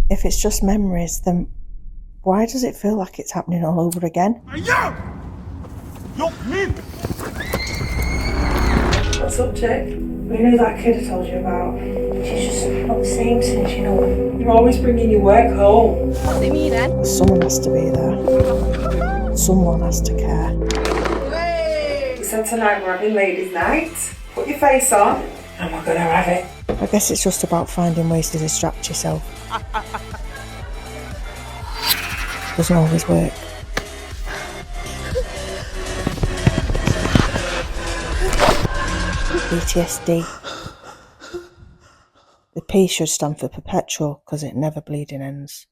If it's just memories, then why does it feel like it's happening all over again? What's up, Jake? We know that kid I told you about. She's just not the same since, you know. You're always bringing your work home. What's it mean then? Someone has to be there. Someone has to care. Hey! We said tonight we're having ladies' night. Put your face on, and we're gonna have it. I guess it's just about finding ways to distract yourself. Doesn't always work. PTSD. The P should stand for perpetual, because it never bleeding ends.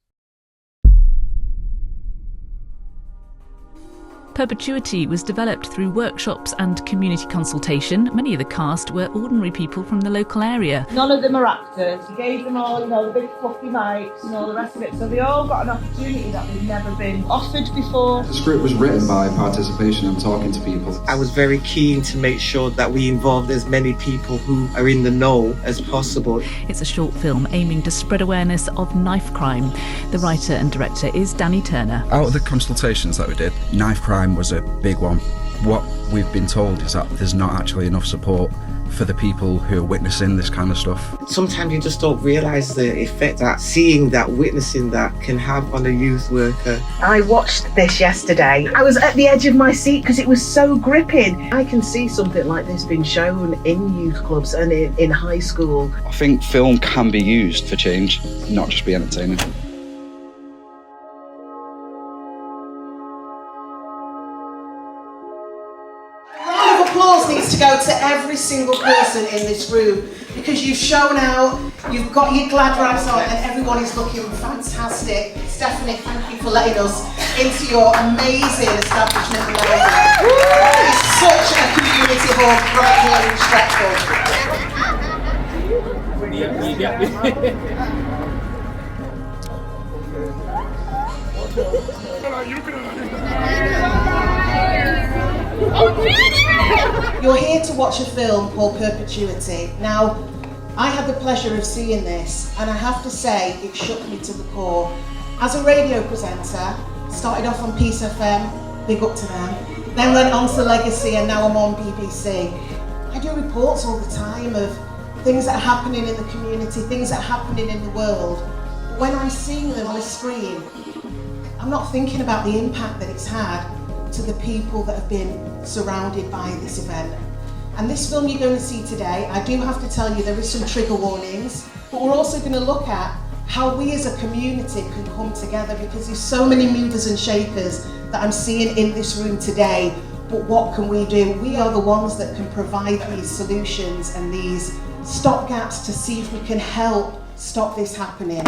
Perpetuity was developed through workshops and community consultation. Many of the cast were ordinary people from the local area. None of them are actors. You gave them all, the big fluffy mics and all the rest of it. So they all got an opportunity that they've never been offered before. The script was written by participation and talking to people. I was very keen to make sure that we involved as many people who are in the know as possible. It's a short film aiming to spread awareness of knife crime. The writer and director is Danny Turner. Out of the consultations that we did, knife crime was a big one. What we've been told is that there's not actually enough support for the people who are witnessing this kind of stuff. Sometimes you just don't realise the effect that seeing that, witnessing that can have on a youth worker. I watched this yesterday. I was at the edge of my seat because it was so gripping. I can see something like this being shown in youth clubs and in high school. I think film can be used for change, not just be entertaining. Applause needs to go to every single person in this room because you've shown out, you've got your glad rags on, and everyone is looking fantastic. Stephanie, thank you for letting us into your amazing establishment. It's such a community hall right here in Stretford. You're here to watch a film called Perpetuity. Now, I had the pleasure of seeing this, and I have to say, it shook me to the core. As a radio presenter, started off on Peace FM, big up to them, then went on to Legacy, and now I'm on BBC. I do reports all the time of things that are happening in the community, things that are happening in the world. When I see them on a screen, I'm not thinking about the impact that it's had to the people that have been surrounded by this event. And this film you're going to see today, I do have to tell you there is some trigger warnings, but we're also going to look at how we as a community can come together, because there's so many movers and shakers that I'm seeing in this room today. But what can we do? We are the ones that can provide these solutions and these stopgaps to see if we can help stop this happening.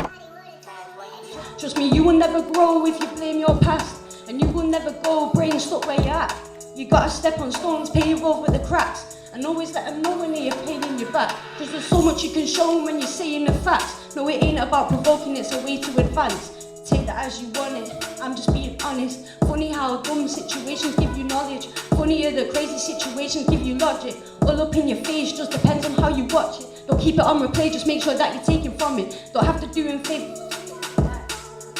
Trust me, you will never grow if you blame your past. And you will never go brain stuck where you're at. You gotta step on stones, pave over the cracks, and always let them know when they're paying your back. Cause there's so much you can show them when you're saying the facts. No, it ain't about provoking, it's a way to advance. Take that as you want it, I'm just being honest. Funny how dumb situations give you knowledge. Funnier the crazy situations give you logic. All up in your face, just depends on how you watch it. Don't keep it on replay, just make sure that you're taking from it. Don't have to do in favour.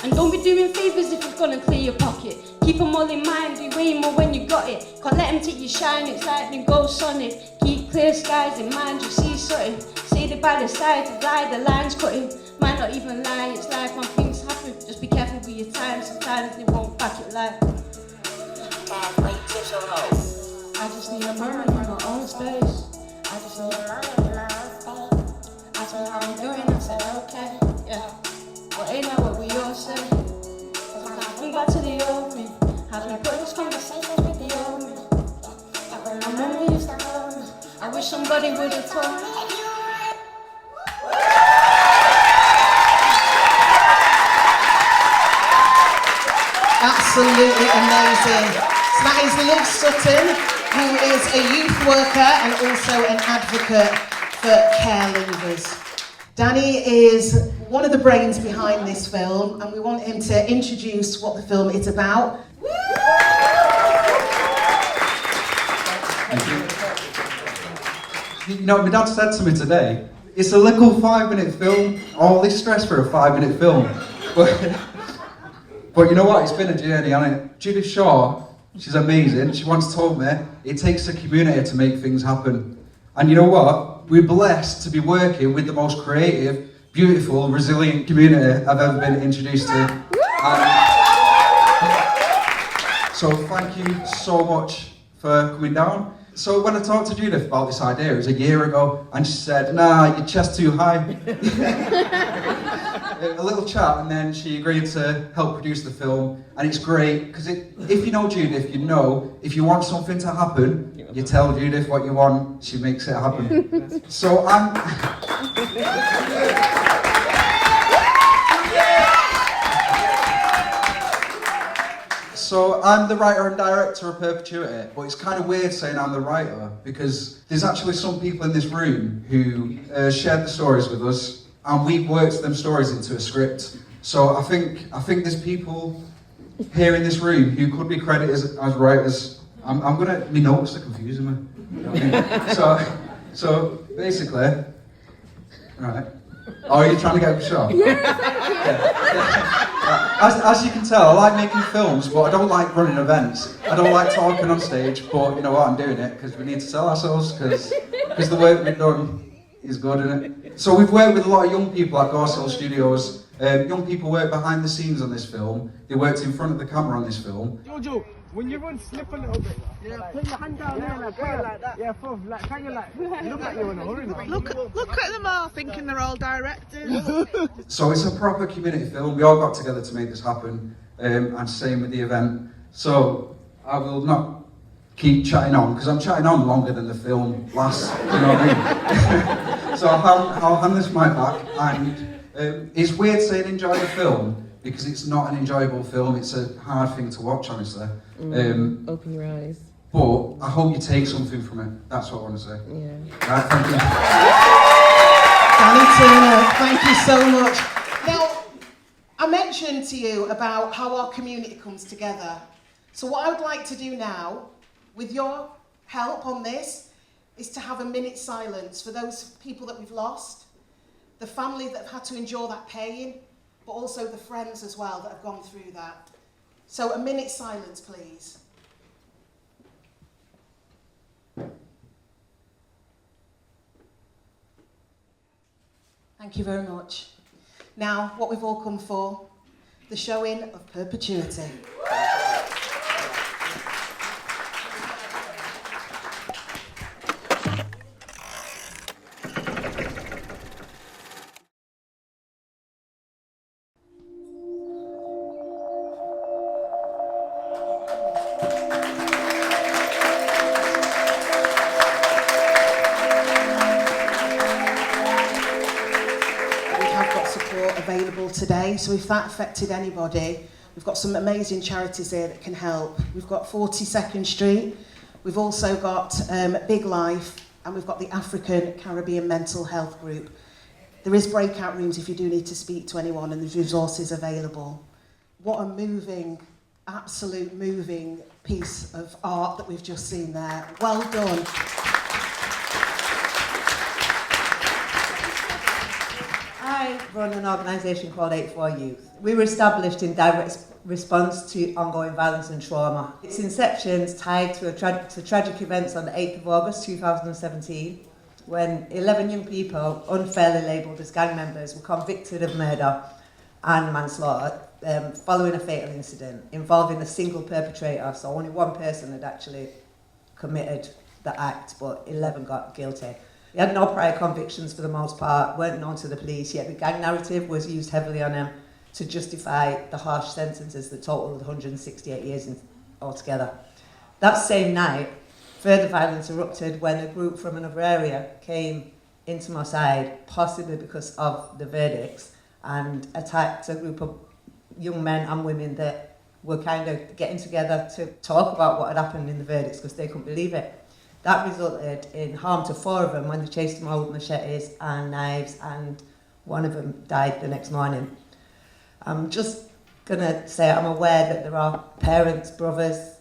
And don't be doing favours if you're gonna clear your pocket. Keep them all in mind, do way more when you got it. Can't let them take you shine, it's lightning, go sunny. Keep clear skies in mind, you see something. Say it by the side to lie, the line's cutting. Might not even lie, it's life when things happen. Just be careful with your time, sometimes they won't back it life. I just need a moment in my own space. I just need a moment in my own space. Ask me how I'm doing, I said okay, yeah. Well, ain't that what we all say? Bring back to the old me. Have me put those conversations with the old me. When my mama used to hold me, I wish somebody would have told me. Absolutely amazing. So that is Love Sutton, who is a youth worker and also an advocate for care leavers. Danny is one of the brains behind this film, and we want him to introduce what the film is about. Thank you. You know, my dad said to me today, It's a little 5-minute film. All this stress for a 5-minute film. But you know what? It's been a journey, hasn't it? Judith Shaw, she's amazing. She once told me, it takes a community to make things happen. And you know what? We're blessed to be working with the most creative, beautiful, resilient community I've ever been introduced to. So thank you so much for coming down. So when I talked to Judith about this idea, it was a year ago, and she said, nah, your chest's too high. A little chat, and then she agreed to help produce the film, and it's great, because if you know Judith, you know, if you want something to happen, you tell Judith what you want, she makes it happen. So I'm the writer and director of Perpetuity, but it's kind of weird saying I'm the writer, because there's actually some people in this room who shared the stories with us, and we've worked them stories into a script. So I think there's people here in this room who could be credited as writers. I'm gonna, my notes are confusing me. You know what I mean? So basically, right. Oh, are you trying to get a shot? Yeah. As you can tell, I like making films, but I don't like running events. I don't like talking on stage, but you know what, I'm doing it because we need to sell ourselves, because the work we've done is good, isn't it? So we've worked with a lot of young people at Gorsell Studios. Young people work behind the scenes on this film. They worked in front of the camera on this film. Jojo, when you run, slip a little bit. Yeah, put your hand down there, like that. Yeah, like kind of like. Look at you in a hurry. Look at them all, thinking they're all directors. So it's a proper community film. We all got together to make this happen, and same with the event. So I will not keep chatting on, because I'm chatting on longer than the film lasts. You know what I mean? So I'll hand this mic back, and it's weird saying enjoy the film, because it's not an enjoyable film. It's a hard thing to watch, honestly. Open your eyes. But I hope you take something from it. That's what I want to say. Yeah. Right, thank you. Danny Turner, thank you so much. Now, I mentioned to you about how our community comes together. So what I would like to do now, with your help on this, is to have a minute's silence for those people that we've lost, the family that have had to endure that pain, but also the friends as well that have gone through that. So a minute's silence, please. Thank you very much. Now, what we've all come for, the showing of Perpetuity. Available today, so if that affected anybody, we've got some amazing charities here that can help. We've got 42nd Street, we've also got Big Life, and we've got the African Caribbean Mental Health Group. There is breakout rooms if you do need to speak to anyone, and there's resources available. What a moving, absolute moving piece of art that we've just seen there. Well done. I run an organisation called 84 Youth. We were established in direct response to ongoing violence and trauma. Its inception is tied to tragic events on the 8th of August 2017, when 11 young people, unfairly labelled as gang members, were convicted of murder and manslaughter following a fatal incident involving a single perpetrator. So only one person had actually committed the act, but 11 got guilty. They had no prior convictions for the most part, weren't known to the police, yet the gang narrative was used heavily on them to justify the harsh sentences that totaled 168 years altogether. That same night, further violence erupted when a group from another area came into my side, possibly because of the verdicts, and attacked a group of young men and women that were kind of getting together to talk about what had happened in the verdicts because they couldn't believe it. That resulted in harm to 4 of them when they chased them out with machetes and knives, and one of them died the next morning. I'm just going to say I'm aware that there are parents, brothers,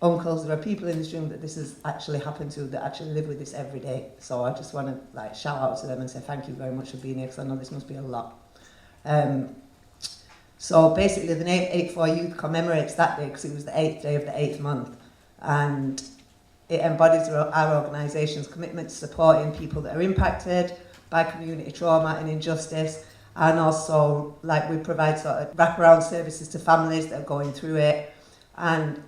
uncles, there are people in this room that this has actually happened to, that actually live with this every day. So I just want to like shout out to them and say thank you very much for being here, because I know this must be a lot. So basically the name 84 Youth commemorates that day because it was the 8th day of the 8th month, and it embodies our organisation's commitment to supporting people that are impacted by community trauma and injustice, and also like we provide sort of wraparound services to families that are going through it, and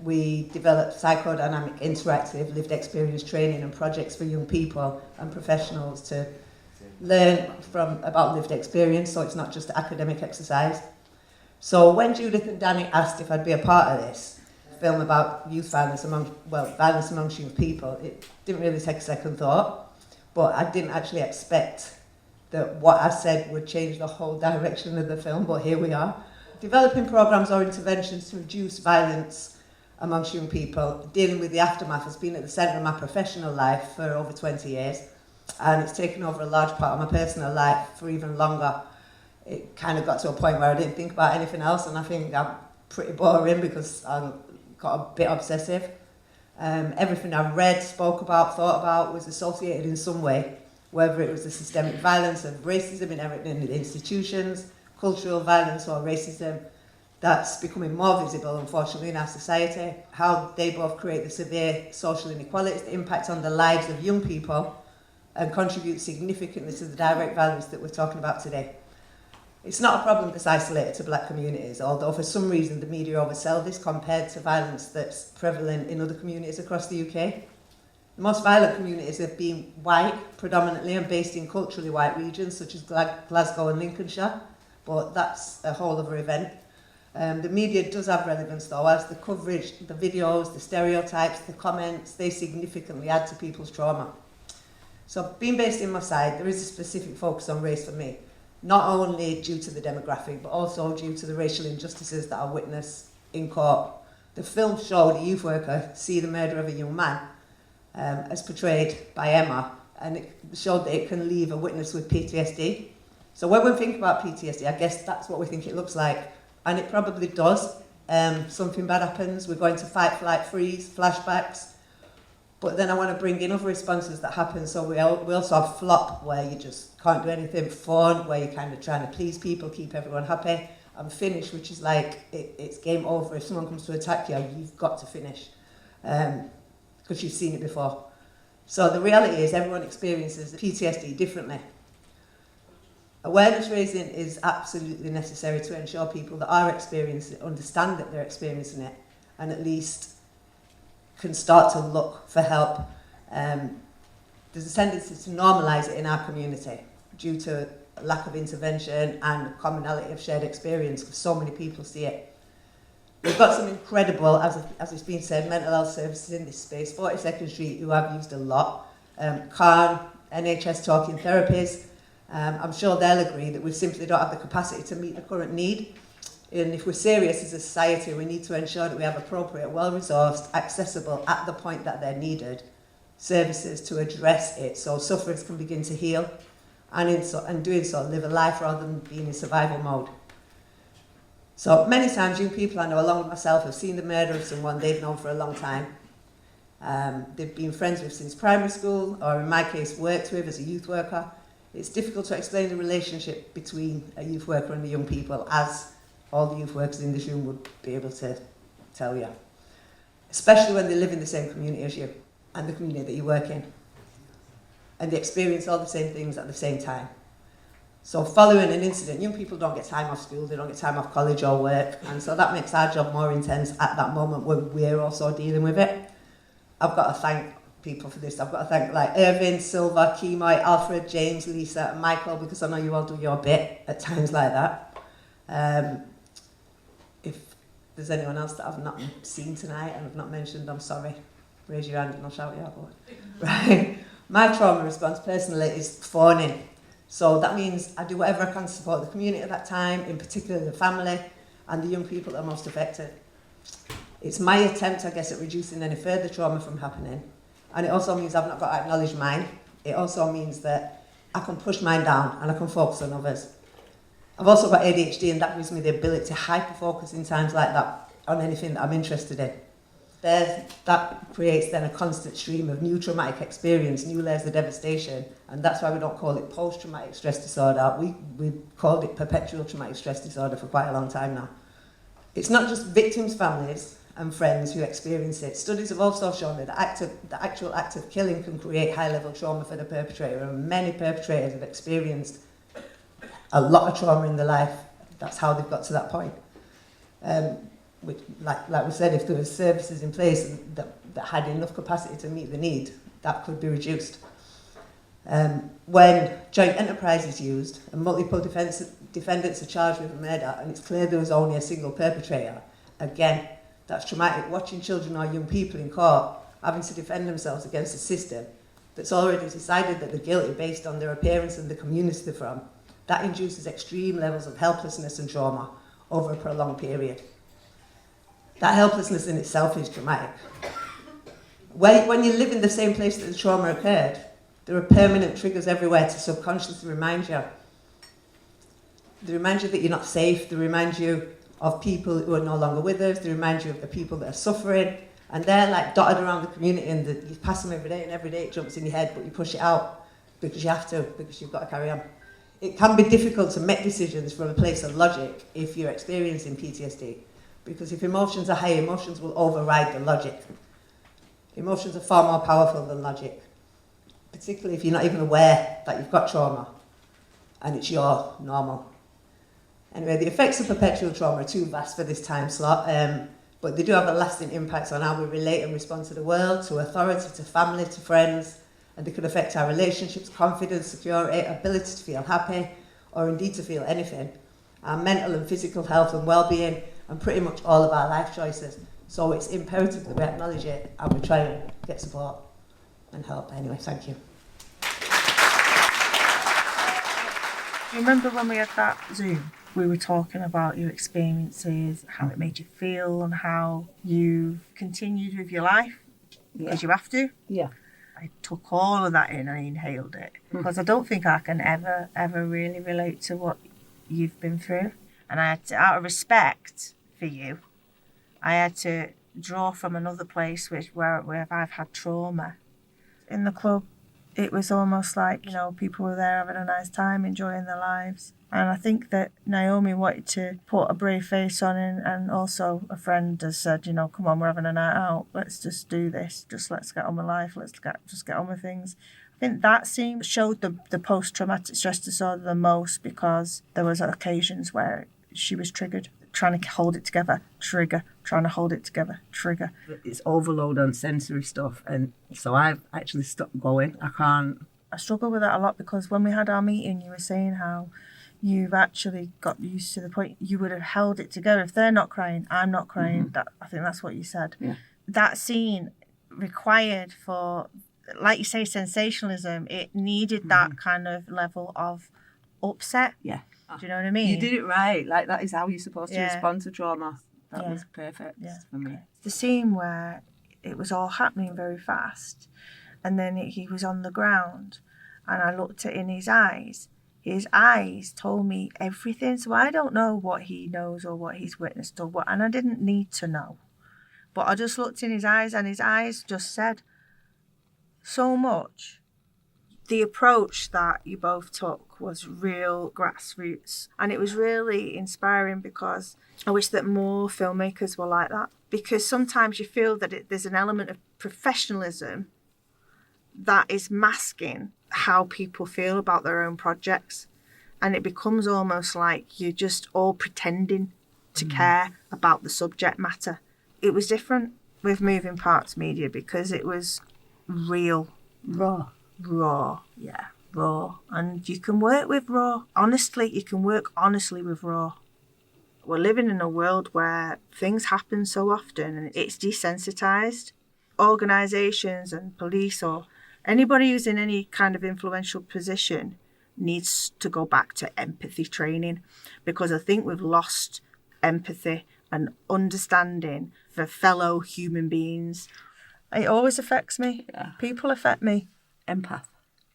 we develop psychodynamic interactive lived experience training and projects for young people and professionals to learn about lived experience, so it's not just academic exercise. So when Judith and Danny asked if I'd be a part of this film about youth violence violence amongst young people, it didn't really take a second thought, but I didn't actually expect that what I said would change the whole direction of the film, but here we are. Developing programs or interventions to reduce violence amongst young people, dealing with the aftermath, has been at the centre of my professional life for over 20 years. And it's taken over a large part of my personal life for even longer. It kind of got to a point where I didn't think about anything else, and I think I'm pretty boring because I got a bit obsessive. Everything I read, spoke about, thought about was associated in some way, whether it was the systemic violence of racism in institutions, cultural violence or racism that's becoming more visible, unfortunately, in our society, how they both create the severe social inequalities that impact on the lives of young people and contribute significantly to the direct violence that we're talking about today. It's not a problem that's isolated to black communities, although for some reason the media oversell this compared to violence that's prevalent in other communities across the UK. The most violent communities have been white, predominantly, and based in culturally white regions such as Glasgow and Lincolnshire, but that's a whole other event. The media does have relevance though, as the coverage, the videos, the stereotypes, the comments, they significantly add to people's trauma. So being based in Marseille, there is a specific focus on race for me, not only due to the demographic, but also due to the racial injustices that I witnessed in court. The film showed a youth worker see the murder of a young man, as portrayed by Emma, and it showed that it can leave a witness with PTSD. So when we think about PTSD, I guess that's what we think it looks like, and it probably does. Something bad happens, we're going to fight, flight, freeze, flashbacks. But then I want to bring in other responses that happen. So we also have flop, where you just can't do anything fun, where you're kind of trying to please people, keep everyone happy. And finish, which is like, it's game over. If someone comes to attack you, you've got to finish. Because you've seen it before. So the reality is everyone experiences PTSD differently. Awareness raising is absolutely necessary to ensure people that are experiencing it understand that they're experiencing it, and at least can start to look for help. There's a tendency to normalise it in our community due to a lack of intervention and commonality of shared experience, because so many people see it. We've got some incredible, as it's been said, mental health services in this space. 42nd Street, who I've used a lot, Khan, NHS talking therapies. I'm sure they'll agree that we simply don't have the capacity to meet the current need. And if we're serious as a society, we need to ensure that we have appropriate, well-resourced, accessible, at the point that they're needed, services to address it, so sufferers can begin to heal, and in doing so, live a life rather than being in survival mode. So many times, young people I know, along with myself, have seen the murder of someone they've known for a long time. They've been friends with since primary school, or in my case, worked with as a youth worker. It's difficult to explain the relationship between a youth worker and the young people, as all the youth workers in this room would be able to tell you. Especially when they live in the same community as you, and the community that you work in. And they experience all the same things at the same time. So following an incident, young people don't get time off school, they don't get time off college or work, and so that makes our job more intense at that moment when we're also dealing with it. I've got to thank people for this. I've got to thank like Irvin, Silva, Kemoy, Alfred, James, Lisa, and Michael, because I know you all do your bit at times like that. If there's anyone else that I've not seen tonight and I've not mentioned, I'm sorry. Raise your hand and I'll shout you out. Right. My trauma response personally is phoning. So that means I do whatever I can to support the community at that time, in particular the family and the young people that are most affected. It's my attempt, I guess, at reducing any further trauma from happening. And it also means I've not got to acknowledge mine. It also means that I can push mine down and I can focus on others. I've also got ADHD, and that gives me the ability to hyper-focus in times like that on anything that I'm interested in. that creates then a constant stream of new traumatic experience, new layers of devastation, and that's why we don't call it post-traumatic stress disorder. We called it perpetual traumatic stress disorder for quite a long time now. It's not just victims' families and friends who experience it. Studies have also shown that the actual act of killing can create high-level trauma for the perpetrator, and many perpetrators have experienced a lot of trauma in their life. That's how they've got to that point. Which, like we said, if there were services in place that had enough capacity to meet the need, that could be reduced. When joint enterprise is used and multiple defendants are charged with a murder and it's clear there was only a single perpetrator, again, that's traumatic. Watching children or young people in court having to defend themselves against a system that's already decided that they're guilty based on their appearance and the community they're from, that induces extreme levels of helplessness and trauma over a prolonged period. That helplessness in itself is traumatic. When you live in the same place that the trauma occurred, there are permanent triggers everywhere to subconsciously remind you. They remind you that you're not safe. They remind you of people who are no longer with us. They remind you of the people that are suffering. And they're like dotted around the community, and you pass them every day, and every day it jumps in your head, but you push it out because you have to, because you've got to carry on. It can be difficult to make decisions from a place of logic if you're experiencing PTSD. Because if emotions are high, emotions will override the logic. Emotions are far more powerful than logic, particularly if you're not even aware that you've got trauma and it's your normal. Anyway, the effects of perpetual trauma are too vast for this time slot, but they do have a lasting impact on how we relate and respond to the world, to authority, to family, to friends, and they could affect our relationships, confidence, security, ability to feel happy, or indeed to feel anything, our mental and physical health and well-being, and pretty much all of our life choices. So it's imperative that we acknowledge it and we try and get support and help. Anyway, thank you. Do you remember when we had that Zoom? We were talking about your experiences, how it made you feel, and how you continued with your life because you have to. Yeah. I took all of that in and inhaled it because I don't think I can ever really relate to what you've been through. And I had to, out of respect for you, I had to draw from another place where I've had trauma. In the club, it was almost like, you know, people were there having a nice time, enjoying their lives. And I think that Naomi wanted to put a brave face on it, and also a friend has said, you know, come on, we're having a night out, let's just do this, let's get on with life, just get on with things. I think that scene showed the post-traumatic stress disorder the most because there was occasions where she was triggered, trying to hold it together, trigger, trying to hold it together, trigger. It's overload on sensory stuff, and so I've actually stopped going. I struggle with that a lot because when we had our meeting, you were saying how you've actually got used to the point you would have held it together. If they're not crying, I'm not crying. Mm-hmm. I think that's what you said. Yeah. That scene required for, like you say, sensationalism. It needed that kind of level of upset. Yeah. Do you know what I mean? You did it right. Like, that is how you're supposed to respond to trauma. That was perfect for me. The scene where it was all happening very fast, and then he was on the ground, and I looked in his eyes. His eyes told me everything, so I don't know what he knows or what he's witnessed or what, and I didn't need to know. But I just looked in his eyes, and his eyes just said so much. The approach that you both took was real grassroots, and it was really inspiring because I wish that more filmmakers were like that, because sometimes you feel that there's an element of professionalism that is masking how people feel about their own projects, and it becomes almost like you're just all pretending to care about the subject matter. It was different with Moving Parts Media because it was real. Raw, and you can work with raw. Honestly, you can work honestly with raw. We're living in a world where things happen so often and it's desensitized. Organisations and police or anybody who's in any kind of influential position needs to go back to empathy training, because I think we've lost empathy and understanding for fellow human beings. It always affects me. Yeah. People affect me. Empath.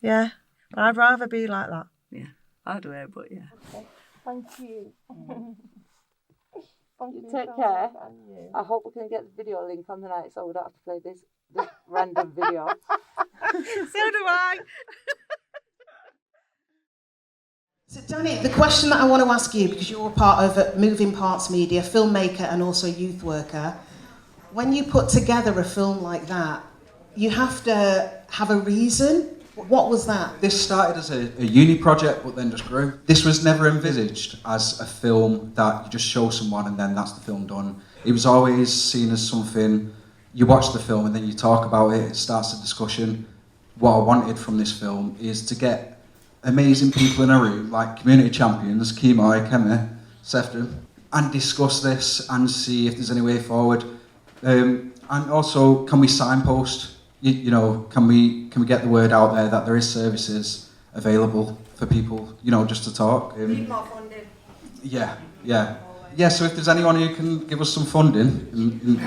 Yeah. But I'd rather be like that. Yeah. I do it, but yeah. Okay. Thank you. You take care. I hope we can get the video link on the night so we don't have to play this random video. So do I. So Danny, the question that I want to ask you, because you're part of Moving Parts Media, filmmaker and also youth worker, when you put together a film like that, you have to have a reason. What was that? This started as a uni project, but then just grew. This was never envisaged as a film that you just show someone and then that's the film done. It was always seen as something, you watch the film and then you talk about it, it starts a discussion. What I wanted from this film is to get amazing people in a room, like community champions, Keira, Akemia, Sefton, and discuss this and see if there's any way forward. And also, can we signpost? You know, can we get the word out there that there is services available for people, you know, just to talk? Need more funding. Yeah. So if there's anyone who can give us some funding in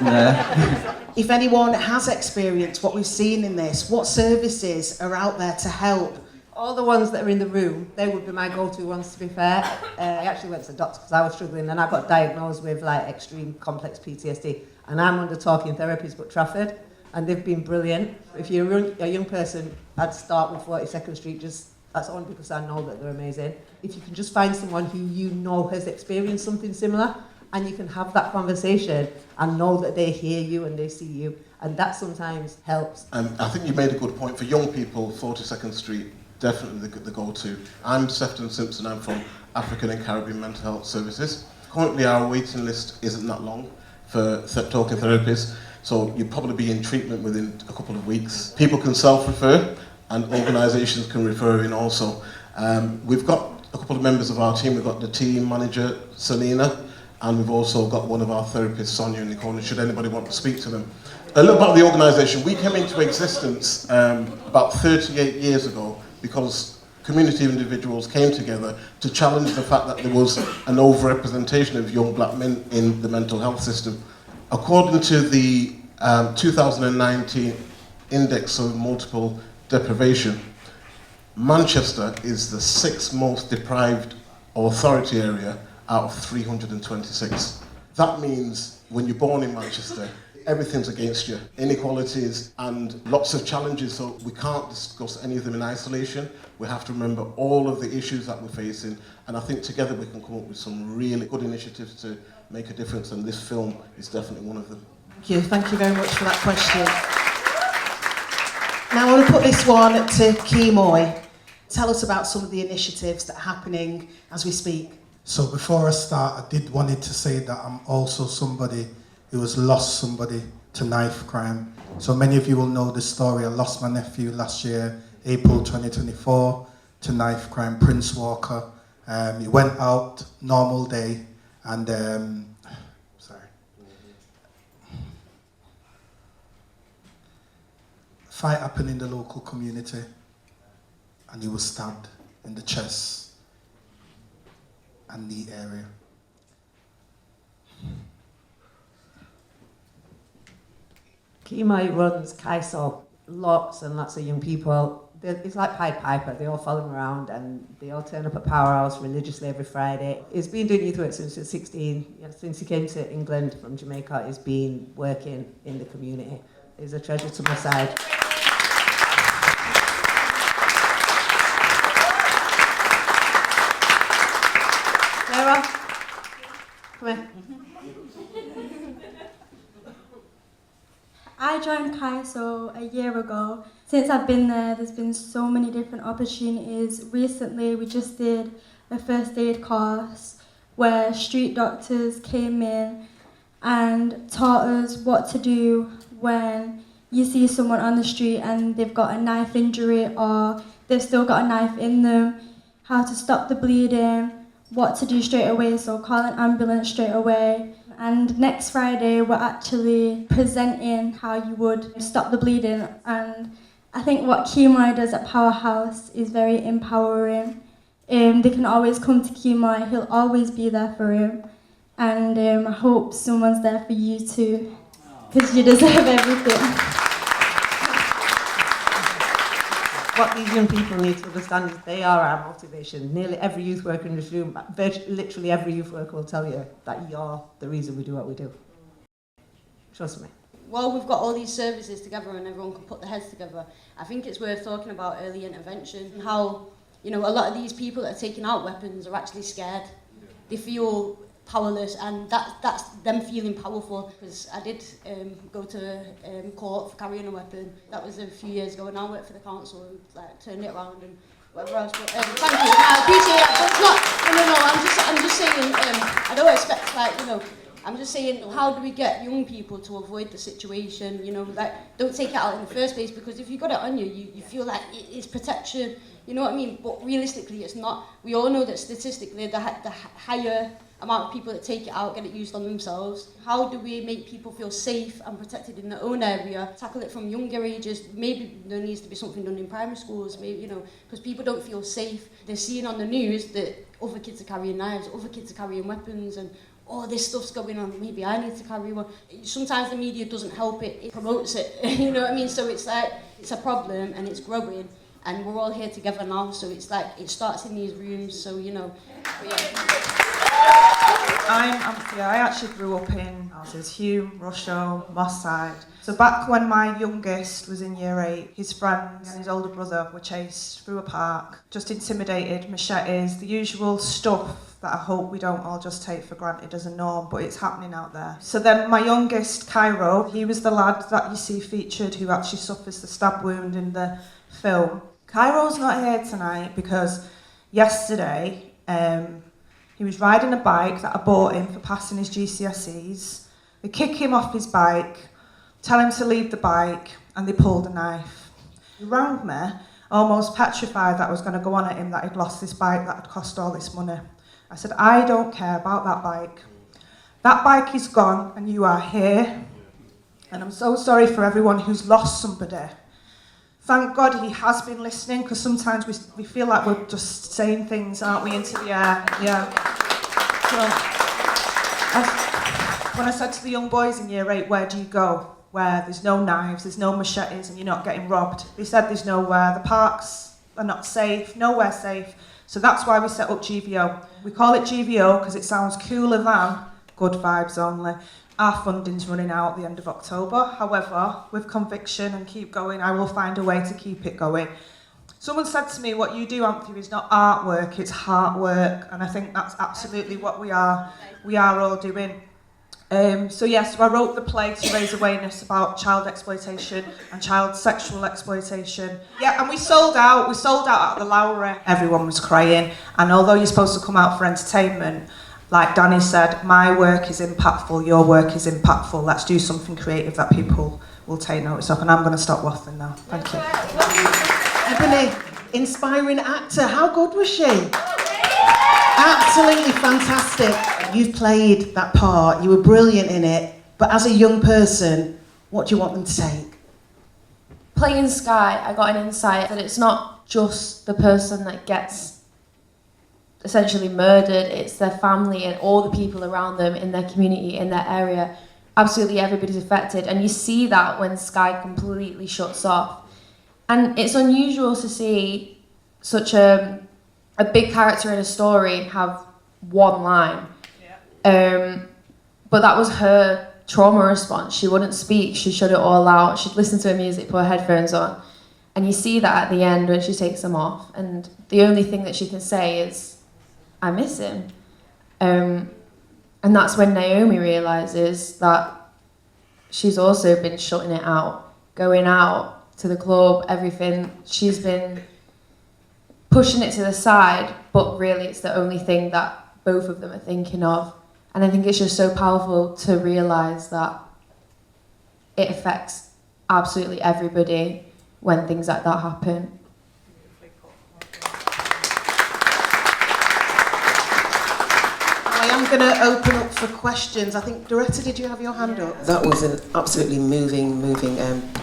there. If anyone has experienced what we've seen in this, what services are out there to help? All the ones that are in the room, they would be my go-to ones, to be fair. I actually went to the doctor because I was struggling and I got diagnosed with like extreme complex PTSD, and I'm under talking therapies but Trafford, and they've been brilliant. If you're a young person, I'd start with 42nd Street, that's only because I know that they're amazing. If you can just find someone who you know has experienced something similar, and you can have that conversation and know that they hear you and they see you, and that sometimes helps. I think you made a good point. For young people, 42nd Street, definitely the go-to. I'm Sefton Simpson, I'm from African and Caribbean Mental Health Services. Currently our waiting list isn't that long for talking therapies, so you'll probably be in treatment within a couple of weeks. People can self-refer and organisations can refer in also. We've got a couple of members of our team. We've got the team manager, Selena, and we've also got one of our therapists, Sonia, in the corner, should anybody want to speak to them. A little about the organisation. We came into existence about 38 years ago because community individuals came together to challenge the fact that there was an overrepresentation of young black men in the mental health system. According to the 2019 Index of Multiple Deprivation, Manchester is the 6th most deprived authority area out of 326. That means when you're born in Manchester, everything's against you. Inequalities and lots of challenges, so we can't discuss any of them in isolation. We have to remember all of the issues that we're facing, and I think together we can come up with some really good initiatives to make a difference, and this film is definitely one of them. Thank you very much for that question. Now I want to put this one to Keira. Tell us about some of the initiatives that are happening as we speak. So before I start, I did wanted to say that I'm also somebody who has lost somebody to knife crime. So many of you will know the story. I lost my nephew last year, April 2024, to knife crime, Prince Walker. He went out, normal day, and fight happened in the local community, and he was stabbed in the chest and knee area. Keira runs KAISO, lots and lots of young people. It's like Pied Piper, they all follow him around and they all turn up at Powerhouse religiously every Friday. He's been doing youth work since he was 16. Since he came to England from Jamaica, he's been working in the community. He's a treasure to my side. Sarah, come here. I joined KAISO a year ago. Since I've been there, there's been so many different opportunities. Recently, we just did a first aid course where street doctors came in and taught us what to do when you see someone on the street and they've got a knife injury or they've still got a knife in them, how to stop the bleeding, what to do straight away, so call an ambulance straight away. And next Friday, we're actually presenting how you would stop the bleeding. And I think what Keira does at Powerhouse is very empowering. They can always come to Keira, he'll always be there for him. And I hope someone's there for you too, because you deserve everything. What these young people need to understand is they are our motivation. Nearly every youth worker in this room, literally every youth worker will tell you that you're the reason we do what we do. Trust me. Well, we've got all these services together and everyone can put their heads together. I think it's worth talking about early intervention and how, you know, a lot of these people that are taking out weapons are actually scared. They feel powerless, and that's them feeling powerful. Because I did go to court for carrying a weapon. That was a few years ago, and I worked for the council and like turned it around and whatever else. But thank you. I appreciate that. But it's not. No. I'm just saying. I don't expect like, you know. I'm just saying, how do we get young people to avoid the situation? You know, like, don't take it out in the first place, because if you got it on you, you feel like it's protection. You know what I mean? But realistically, it's not. We all know that statistically, the higher amount of people that take it out get it used on themselves. How do we make people feel safe and protected in their own area? Tackle it from younger ages. Maybe there needs to be something done in primary schools. Maybe, you know, because people don't feel safe. They're seeing on the news that other kids are carrying knives, other kids are carrying weapons, and oh, this stuff's going on, maybe I need to carry one. Sometimes the media doesn't help it, it promotes it, you know what I mean? So it's like, it's a problem and it's growing, and we're all here together now, so it's like, it starts in these rooms, so you know, yeah. I'm Anthea. I actually grew up in houses, Hume, Rushoe, Moss Side. So back when my youngest was in year 8, his friends and his older brother were chased through a park, just intimidated, machetes, the usual stuff that I hope we don't all just take for granted as a norm, but it's happening out there. So then my youngest, Keira, he was the lad that you see featured who actually suffers the stab wound in the film. Keiro's not here tonight because yesterday he was riding a bike that I bought him for passing his GCSEs. They kick him off his bike, tell him to leave the bike, and they pulled a knife. He rang me, almost petrified that I was going to go on at him, that he'd lost this bike that had cost all this money. I said, I don't care about that bike. That bike is gone and you are here. And I'm so sorry for everyone who's lost somebody. Thank God he has been listening, because sometimes we feel like we're just saying things, aren't we, into the air. Yeah. So, when I said to the young boys in year 8, where do you go? Where there's no knives, there's no machetes, and you're not getting robbed. They said there's nowhere. The parks are not safe, nowhere safe. So that's why we set up GVO. We call it GVO because it sounds cooler than Good Vibes Only. Our funding's running out at the end of October. However, with conviction and keep going, I will find a way to keep it going. Someone said to me, what you do, Anthea, is not artwork, it's heart work. And I think that's absolutely what we are all doing. So I wrote the play to raise awareness about child exploitation and child sexual exploitation. Yeah, and we sold out at the Lowry. Everyone was crying, and although you're supposed to come out for entertainment, like Danny said, my work is impactful, your work is impactful. Let's do something creative that people will take notice of, and I'm going to stop waffling now. Thank you. Ebony, inspiring actor, how good was she? Absolutely fantastic. You've played that part, you were brilliant in it, but as a young person, what do you want them to take? Playing Sky, I got an insight that it's not just the person that gets essentially murdered, it's their family and all the people around them in their community, in their area. Absolutely everybody's affected, and you see that when Sky completely shuts off. And it's unusual to see such a big character in a story have one line. But that was her trauma response. She wouldn't speak, she shut it all out, she'd listen to her music, put her headphones on. And you see that at the end when she takes them off, and the only thing that she can say is, I miss him. And that's when Naomi realises that she's also been shutting it out, going out to the club, everything. She's been pushing it to the side, but really it's the only thing that both of them are thinking of. And I think it's just so powerful to realise that it affects absolutely everybody when things like that happen. I am going to open up for questions. I think, Doretta, did you have your hand up? That was an absolutely moving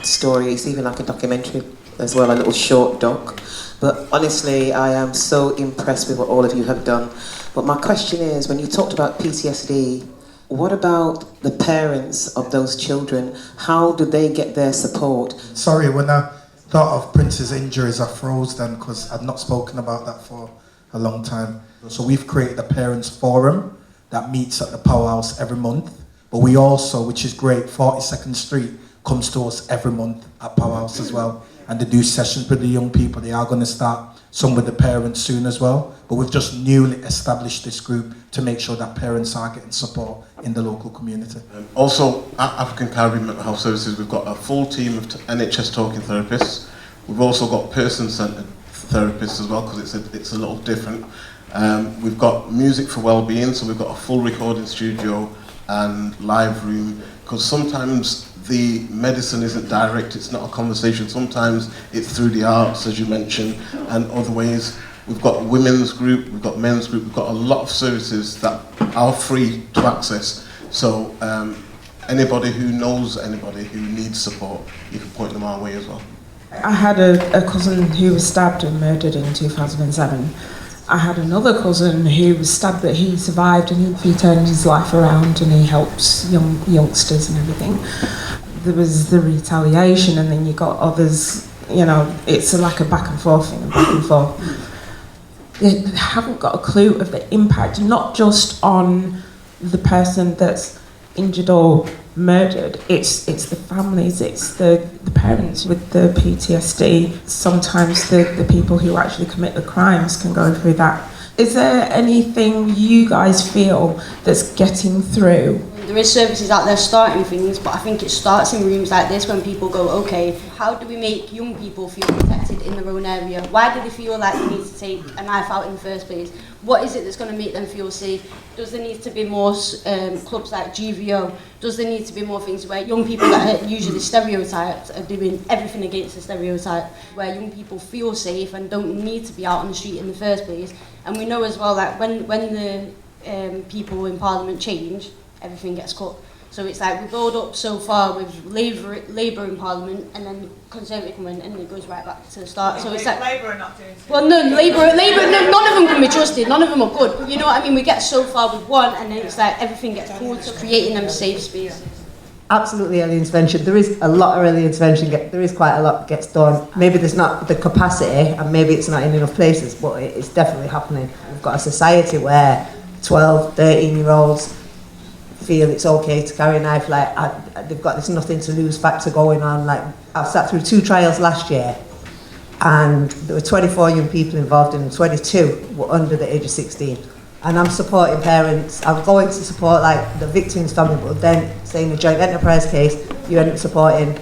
story. It's even like a documentary as well, a little short doc. But honestly, I am so impressed with what all of you have done. But my question is, when you talked about PTSD, what about the parents of those children? How do they get their support? Sorry, when I thought of Prince's injuries, I froze then because I'd not spoken about that for a long time. So we've created a parents forum that meets at the Powerhouse every month. But we also, which is great, 42nd Street comes to us every month at Powerhouse as well. And they do sessions with the young people. They are going to start some with the parents soon as well. But we've just newly established this group to make sure that parents are getting support in the local community. Also, at African Caribbean Mental Health Services, we've got a full team of NHS talking therapists. We've also got person-centred therapists as well, because it's a little different. We've got music for well-being, so we've got a full recording studio and live room, because sometimes the medicine isn't direct, it's not a conversation. Sometimes it's through the arts, as you mentioned, and other ways. We've got women's group, we've got men's group, we've got a lot of services that are free to access. So anybody who knows anybody who needs support, you can point them our way as well. I had a cousin who was stabbed and murdered in 2007. I had another cousin who was stabbed, but he survived and he turned his life around and he helps youngsters and everything. There was the retaliation, and then you got others, you know, it's like a back and forth thing, back and forth. They haven't got a clue of the impact, not just on the person that's injured or murdered, it's the families, it's the parents with the PTSD. Sometimes the people who actually commit the crimes can go through that. Is there anything you guys feel that's getting through? There is services out there starting things, but I think it starts in rooms like this when people go, okay, how do we make young people feel protected in their own area? Why do they feel like they need to take a knife out in the first place? What is it that's going to make them feel safe? Does there need to be more clubs like GVO? Does there need to be more things where young people that are usually stereotyped are doing everything against the stereotype, where young people feel safe and don't need to be out on the street in the first place? And we know as well that when the people in Parliament change, everything gets cut. So it's like we build up so far with Labour in Parliament, and then Conservative come in, and it goes right back to the start. So it's like Labour are not doing it. Well, no, Labour, no, none of them can be trusted. None of them are good. But you know what I mean? We get so far with one, and then it's like everything gets pulled. So creating them safe spaces. Absolutely early intervention. There is a lot of early intervention. There is quite a lot that gets done. Maybe there's not the capacity, and maybe it's not in enough places, but it's definitely happening. We've got a society where 12, 13-year-olds feel it's okay to carry a knife, like they've got this nothing to lose factor going on. Like, I sat through 2 trials last year, and there were 24 young people involved, and 22 were under the age of 16. And I'm supporting parents. I'm going to support like the victims' family, but then saying the joint enterprise case, you end up supporting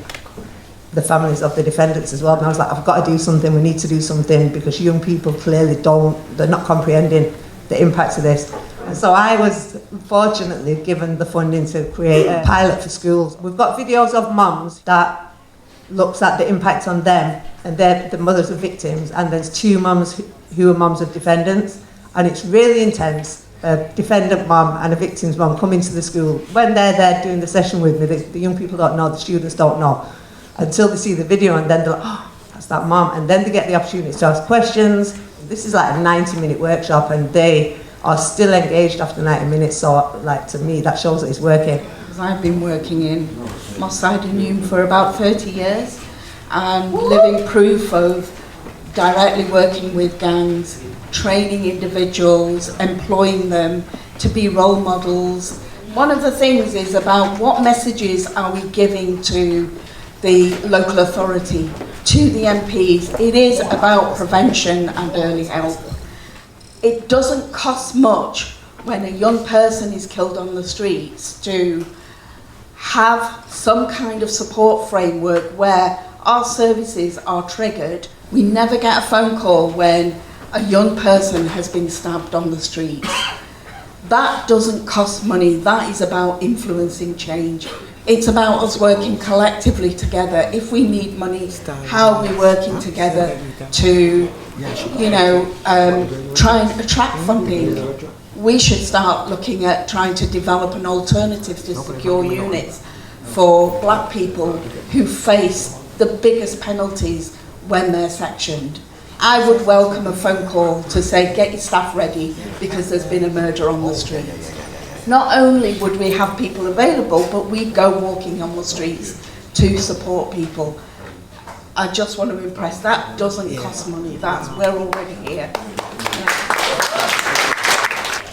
the families of the defendants as well. And I was like, I've got to do something. We need to do something, because young people clearly they're not comprehending the impact of this. And so I was fortunately given the funding to create a pilot for schools. We've got videos of mums that looks at the impact on them, and they're the mothers of victims, and there's 2 mums who are mums of defendants, and it's really intense. A defendant mum and a victim's mum come into the school. When they're there doing the session with me, the young people don't know, the students don't know, until they see the video, and then they're like, oh, that's that mum, and then they get the opportunity to ask questions. This is like a 90-minute workshop, and they are still engaged after 90 minutes, so like to me that shows that it's working. I've been working in Moss Side and Hume for about 30 years and living proof of directly working with gangs, training individuals, employing them to be role models. One of the things is about what messages are we giving to the local authority, to the MPs. It is about prevention and early help. It doesn't cost much when a young person is killed on the streets to have some kind of support framework where our services are triggered. We never get a phone call when a young person has been stabbed on the streets. That doesn't cost money. That is about influencing change. It's about us working collectively together. If we need money, how are we working together to, try and attract funding? We should start looking at trying to develop an alternative to secure units for black people who face the biggest penalties when they're sectioned. I would welcome a phone call to say, get your staff ready because there's been a murder on the street. Not only would we have people available, but we'd go walking on the streets to support people. I just want to impress. That doesn't cost money. We're already here.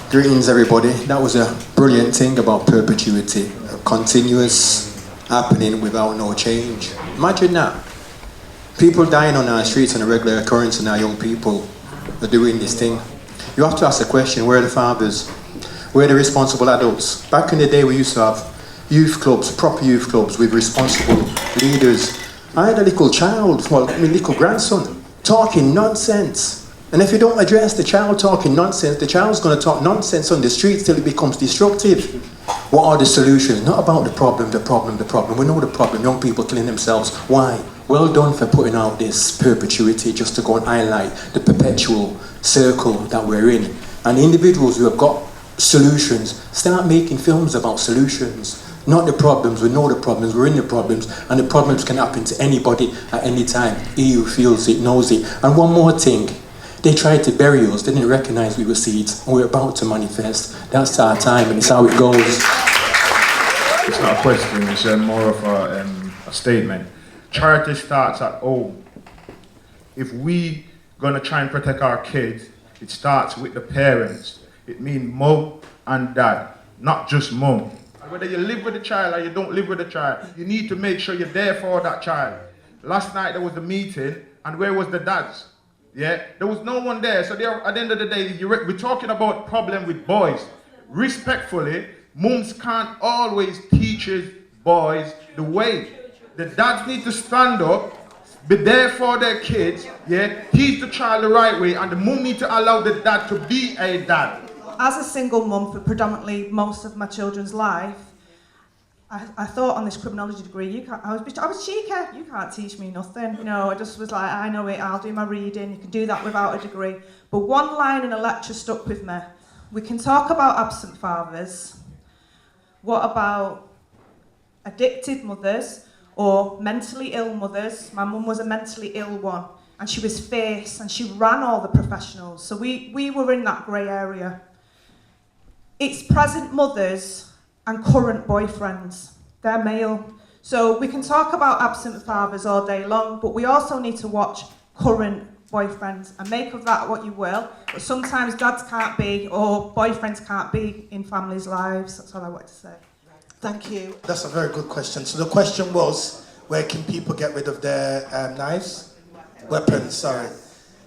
Greetings, everybody. That was a brilliant thing about perpetuity. A continuous happening without no change. Imagine that. People dying on our streets on a regular occurrence, and our young people are doing this thing. You have to ask the question, where are the fathers? Where are the responsible adults? Back in the day, we used to have youth clubs, proper youth clubs with responsible leaders. I had a little child, well, my little grandson, talking nonsense. And if you don't address the child talking nonsense, the child's going to talk nonsense on the streets till it becomes destructive. What are the solutions? Not about the problem. We know the problem, young people killing themselves. Why? Well done for putting out this perpetuity just to go and highlight the perpetual circle that we're in. And individuals who have got solutions, start making films about solutions. Not the problems. We know the problems, we're in the problems, and the problems can happen to anybody at any time. EU feels it, knows it. And one more thing, they tried to bury us, they didn't recognise we were seeds, and we're about to manifest. That's our time, and it's how it goes. It's not a question, it's more of a statement. Charity starts at home. If we gonna try and protect our kids, it starts with the parents. It means mum and dad, not just mum. Whether you live with a child or you don't live with a child, you need to make sure you're there for that child. Last night there was a meeting, and where was the dads? Yeah, there was no one there. So at the end of the day, we're talking about problem with boys. Respectfully, mums can't always teach boys the way. The dads need to stand up, be there for their kids, yeah, teach the child the right way, and the mum need to allow the dad to be a dad. As a single mum for predominantly most of my children's life, I thought on this criminology degree, I was cheeky, you can't teach me nothing. You know, I just was like, I know it, I'll do my reading, you can do that without a degree. But one line in a lecture stuck with me. We can talk about absent fathers. What about addicted mothers or mentally ill mothers? My mum was a mentally ill one, and she was fierce, and she ran all the professionals. So we were in that grey area. It's present mothers and current boyfriends. They're male. So we can talk about absent fathers all day long, but we also need to watch current boyfriends and make of that what you will. But sometimes dads can't be, or boyfriends can't be in families' lives. That's all I wanted to say. Thank you. That's a very good question. So the question was, where can people get rid of their knives? Weapons, sorry.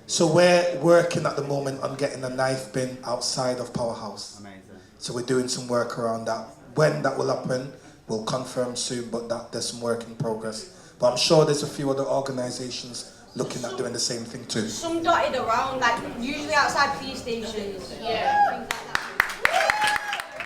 So we're working at the moment on getting a knife bin outside of Powerhouse. Amazing. So we're doing some work around that. When that will happen, we'll confirm soon, but there's some work in progress. But I'm sure there's a few other organisations looking at doing the same thing too. Some dotted around, like usually outside police stations. Yeah. Things like that.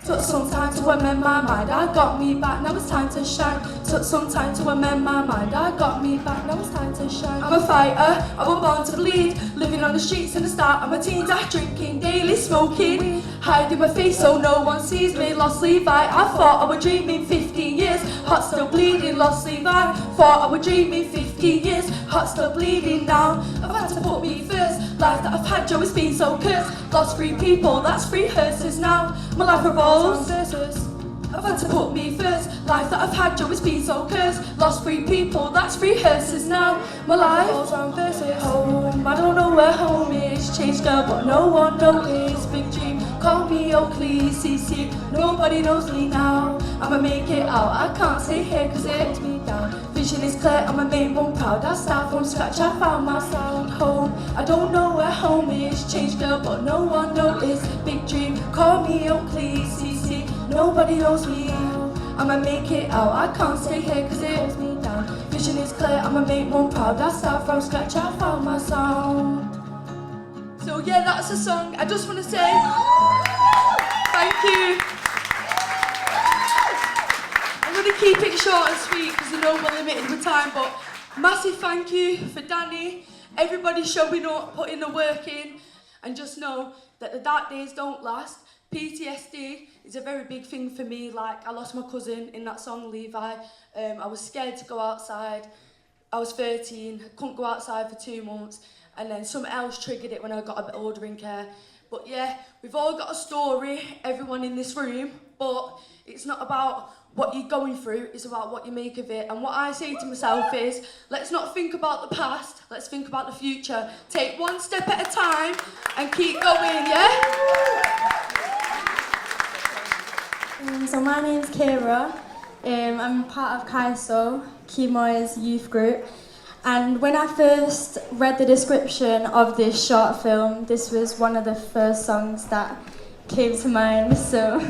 Took some time to amend my mind, I got me back, now it's time to shine. Took some time to amend my mind, I got me back, now it's time to shine. I'm a fighter, I was born to bleed, living on the streets in the start of my teens. I drinking, daily smoking, hiding my face so no one sees me. Lost Levi, I thought I was dreaming 15 years, heart still bleeding. Lost Levi, thought I was dreaming 15 years, heart still bleeding now. I've had to put me first, life that I've had, Joe, it's been so cursed. Lost 3 people, that's 3 hearses now. My life revolves. I've had to put me first. Life that I've had, Joe, it's been so cursed. Lost 3 people, that's 3 hearses now. My life falls on versus home. I don't know where home is. Changed girl, but no one knows. Big dream, call me Oakley, nobody knows me now. I'ma make it out, I can't stay here cause it takes me down. Vision is clear, I'ma make one proud. I start from scratch, I found my sound. Home, I don't know where home is. Changed girl, but no one knows. Big dream, call me Oakley, nobody knows me now. I'ma make it out, I can't stay here cause it holds me down. Vision is clear, I'ma make one proud. I start from scratch, I found my sound. So yeah, that's a song. I just want to say thank you. I'm going to keep it short and sweet because I know we're limited with time, but massive thank you for Danny, everybody showing up, putting the work in, and just know that the dark days don't last. PTSD is a very big thing for me. Like, I lost my cousin in that song, Levi. I was scared to go outside. I was 13, couldn't go outside for 2 months, and then something else triggered it when I got a bit older in care. But yeah, we've all got a story, everyone in this room, but it's not about what you're going through is about what you make of it. And what I say to myself is, let's not think about the past, let's think about the future. Take one step at a time and keep going, yeah? So my name's Keira. I'm part of KAISO, Kemoy's youth group. And when I first read the description of this short film, this was one of the first songs that came to mind, so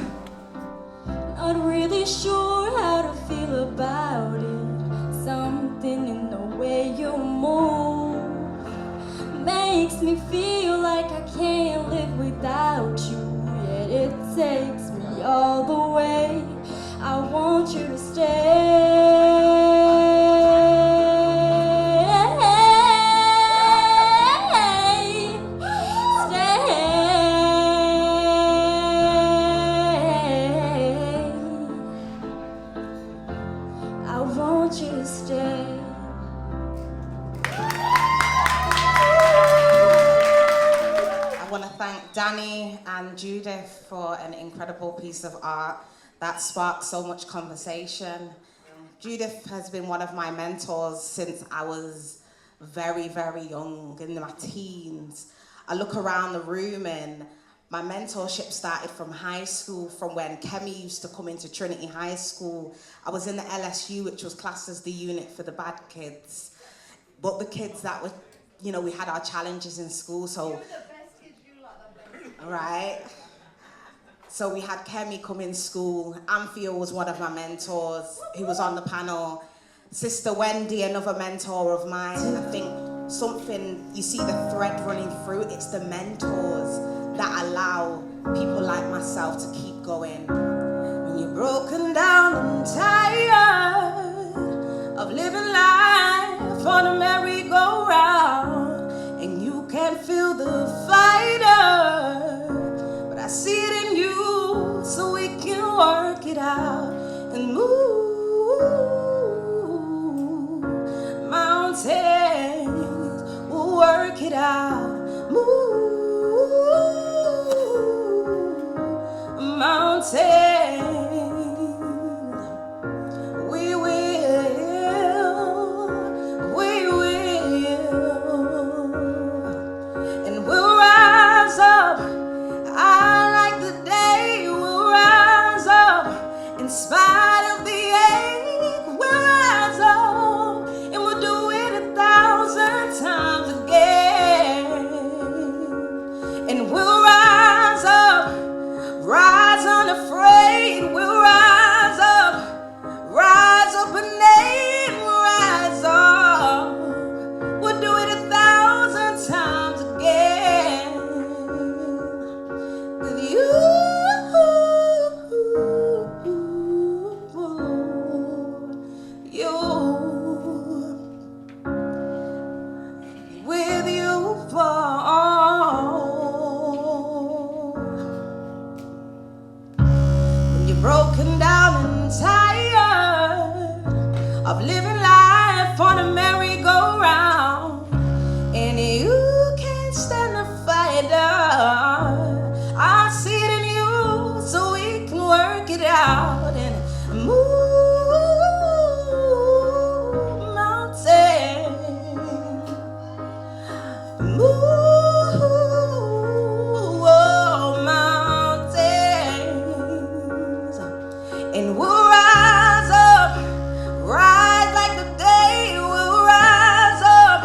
not really sure how to feel about it. Something in the way you move makes me feel like I can't live without you, yet it takes me all the way. I want you to stay. Danny and Judith for an incredible piece of art that sparked so much conversation. Judith has been one of my mentors since I was very, very young, in my teens. I look around the room and my mentorship started from high school, from when Akemia used to come into Trinity High School. I was in the LSU, which was classed as the unit for the bad kids. But the kids that were, you know, we had our challenges in school, so right. So we had Kemi come in school. Anthea was one of my mentors who was on the panel. Sister Wendy, another mentor of mine. And I think something, you see the thread running through, it's the mentors that allow people like myself to keep going. When you're broken down and tired of living life on a merry-go-round, and you can feel the fighter, I see it in you, so we can work it out and move mountains. We'll work it out, move mountains. We will, and we'll rise up. In spite of the ache, we'll rise up, and we'll do it 1,000 times again. And we'll rise up, rise unafraid. We'll rise up and name, rise up. We'll do it 1,000 times again with you. Broken down and tired of living life on a merry-go-round, and you can't stand the fight. I see it in you, so we can work it out and move mountains, move. And we'll rise up, rise like the day. We'll rise up,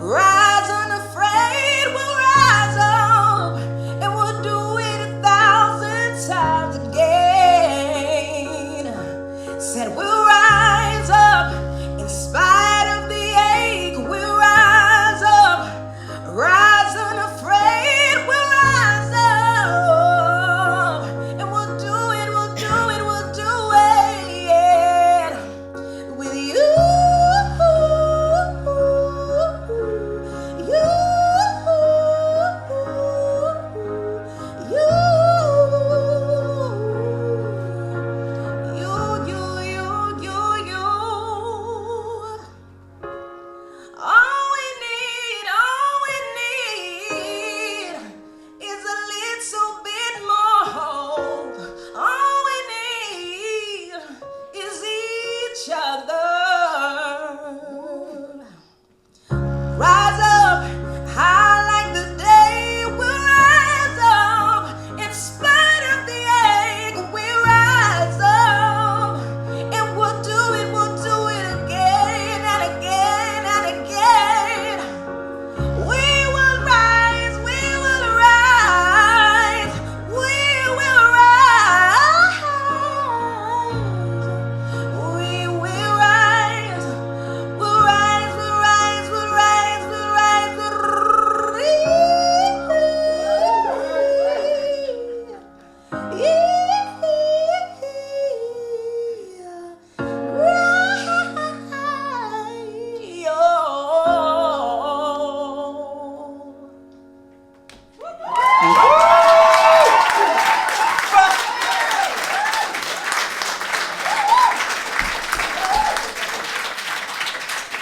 rise unafraid. We'll rise up, and we'll do it 1,000 times again. Said we'll rise up, in spite of the ache. We'll rise up, rise unafraid. We'll rise up, and we'll do it, we'll do it, we'll do it.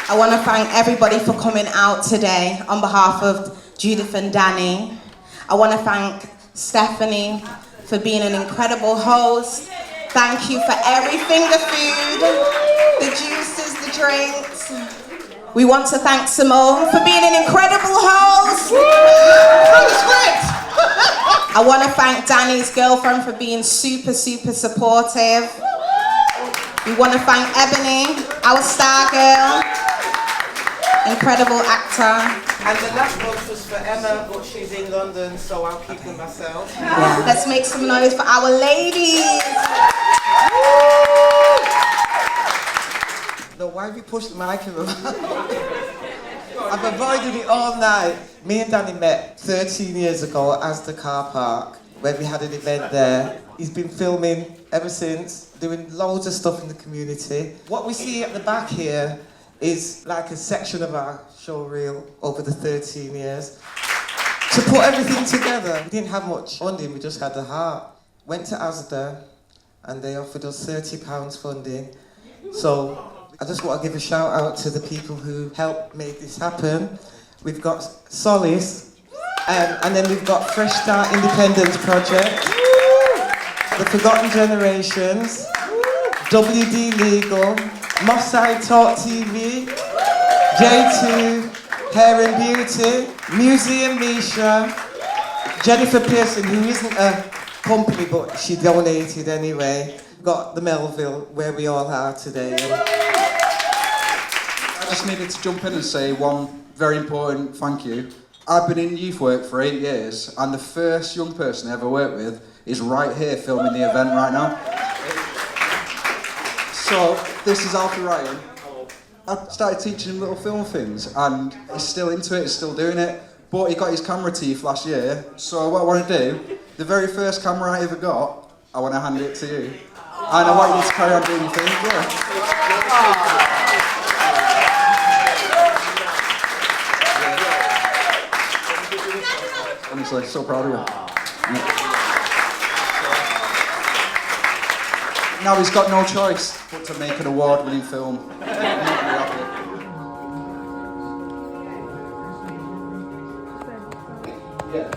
I want to thank everybody for coming out today on behalf of Judith and Danny. I want to thank Stephanie for being an incredible host. Thank you for everything, the food, the juices, the drinks. We want to thank Simone for being an incredible host. I want to thank Danny's girlfriend for being super, super supportive. We want to thank Ebony, our star girl, incredible actor. And the last vote was for Emma, but she's in London, so I'll keep them myself. Yeah. Let's make some noise for our ladies. No, why have you pushed the mic in the I've avoided it all night. Me and Danny met 13 years ago at Asda car park, where we had an event there. He's been filming ever since, doing loads of stuff in the community. What we see at the back here is like a section of our show reel over the 13 years. To put everything together, we didn't have much funding, we just had the heart. Went to Asda and they offered us £30 funding. So I just want to give a shout out to the people who helped make this happen. We've got Solace, and then we've got Fresh Start Independence Project, The Forgotten Generations, WD Legal, Moss Side Talk TV, J2, Hair and Beauty, Museum Misha, Jennifer Pearson, who isn't a company but she donated anyway. Got the Melville, where we all are today. I just needed to jump in and say one very important thank you. I've been in youth work for 8 years, and the first young person I ever worked with is right here filming the event right now. So, this is Alfie Ryan. I started teaching him little film things, and he's still into it, he's still doing it, but he got his camera teeth last year, so what I want to do, the very first camera I ever got, I want to hand it to you. And I want you to carry on doing your thing, yeah. Honestly, so proud of you. Now he's got no choice but to make an award-winning film. Yeah.